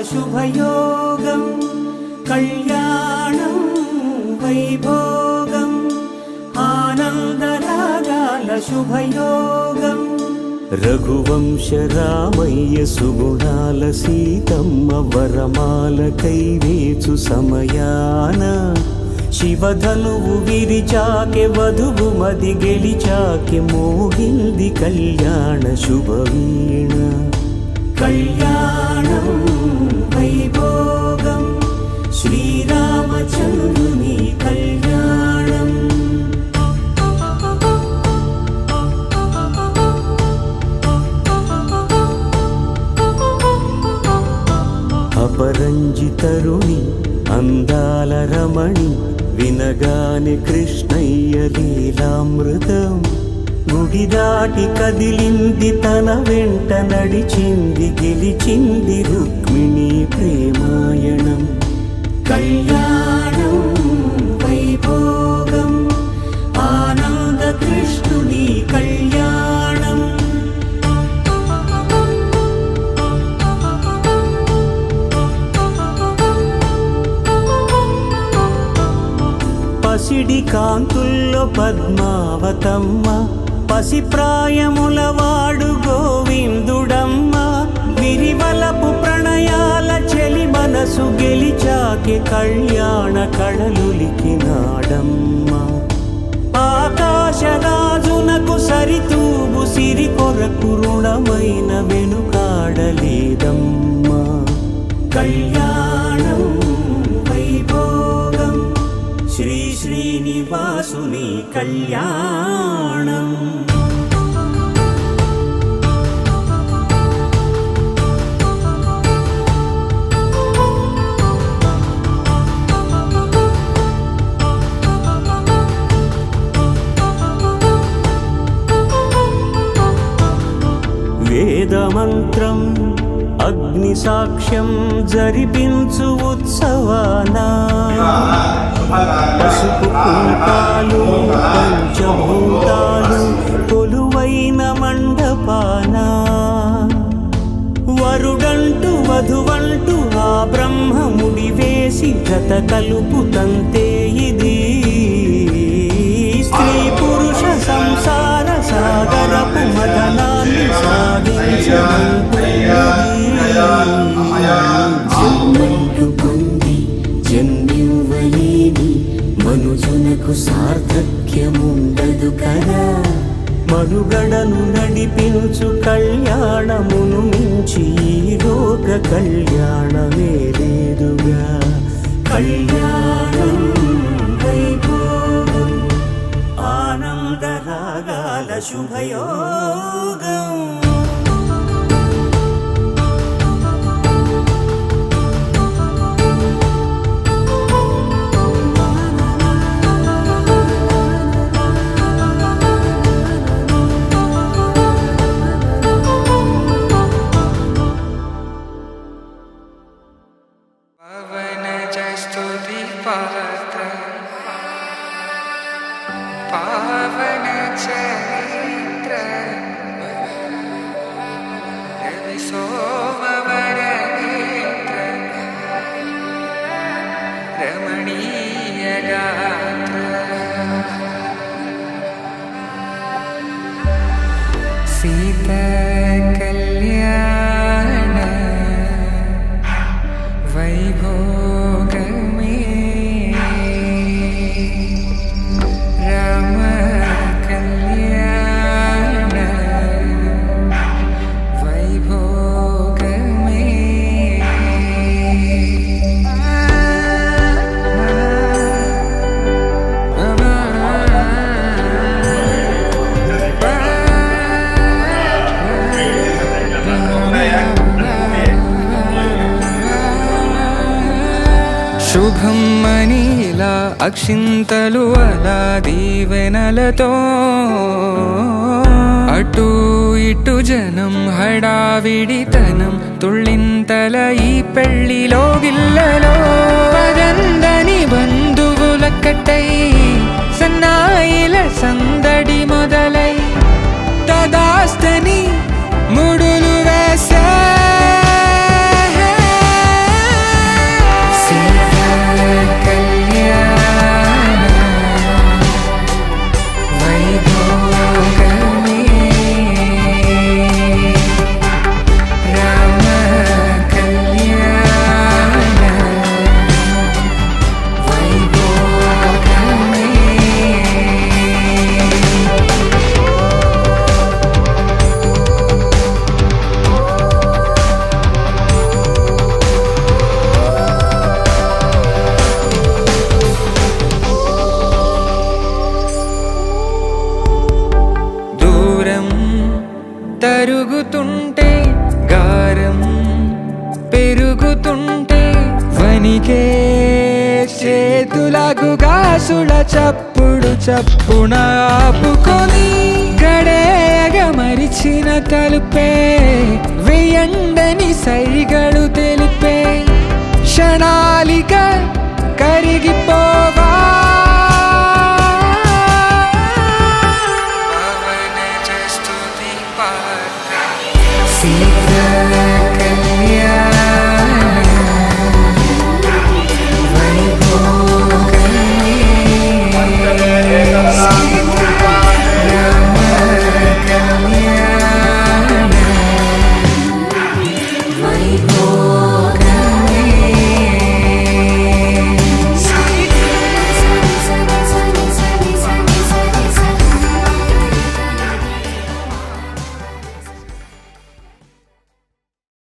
శుభయోగం కళ్యాణం వైభోగం ఆనందరాగాల శుభయోగం రఘువంశ రామయ్య సుగుణాల సీతమ్మ వరమాల కైవేచు సమయాన శివధనువు విరిచాకె వధువు మది గెలిచాకె మోగింది కళ్యాణ శుభవీణ కళ్యాణం వైభోగం శ్రీరామచంద్రుని కళ్యాణం అపరంజి తరుణి అందాల రమణి వినగాని కృష్ణయ్య లీలామృతం గుడి దాటి కదిలింది తన వెంట నడిచింది గెలిచింది రుక్మిణి ప్రేమాయణం కళ్యాణం వైభోగం ఆనంద కృష్ణుని కళ్యాణం పసిడి కాంతుల్లో పద్మావతమ్మ పసిప్రాయముల వాడు గోవిందుడమ్మ విరివలపు ప్రణయాల చెలి మనసు గెలిచాకె కళ్యాణ కళలులికినాడమ్మ ఆకాశరాజునకు సరితూబు సిరి కొరకు రుణమైన వెనుకాడలేదమ్మ కళ్యాణం వైభోగం శ్రీ శ్రీనివాసుని కళ్యాణం వేదమంత్రం అగ్ని సాక్ష్యం జరిపించు ఉత్సవానా పసుపు కుంకాలు పంచభూతాలు కొలువైన మండపాన వరుడంటూ వధువంటూ ఆ బ్రహ్మముడి వేసి జత కలుపుతంతే ఇది స్త్రీ పురుష సంసార సాగరపు మదనాన్ని సాగించమంటూ పొంది జన్మివ్వలేని మనుజునకు సార్థక్యముండదు కదా మనుగడను నడిపించు కళ్యాణమును మించి ఈ లోక కళ్యాణమే లేదుగా కళ్యాణం వైభోగం ఆనందరాగాల శుభయోగం पावन चरित्र रवि सोमवर नेत्र रमणीय गात्र सीता कल्याण वैभोग శుభం మనీలా అక్షింతలు అలా దీవెనలతో అటు ఇటు జనం హడావిడితనం తుళ్ళింతల ఈ పెళ్లిలో గిల్లలో పదందని బంధువులక్కటై సన్నాయిల సందడి మొదలై తదాస్తని ముడులు వేసా వెళుతుంటే వనికే చేతులకు గాసుల చప్పుడు చప్పున ఆపుకొని గడేయగ మరిచిన తలుపే వెయ్యండని సైగడు తెలిపే క్షణాలిక కరిగిపో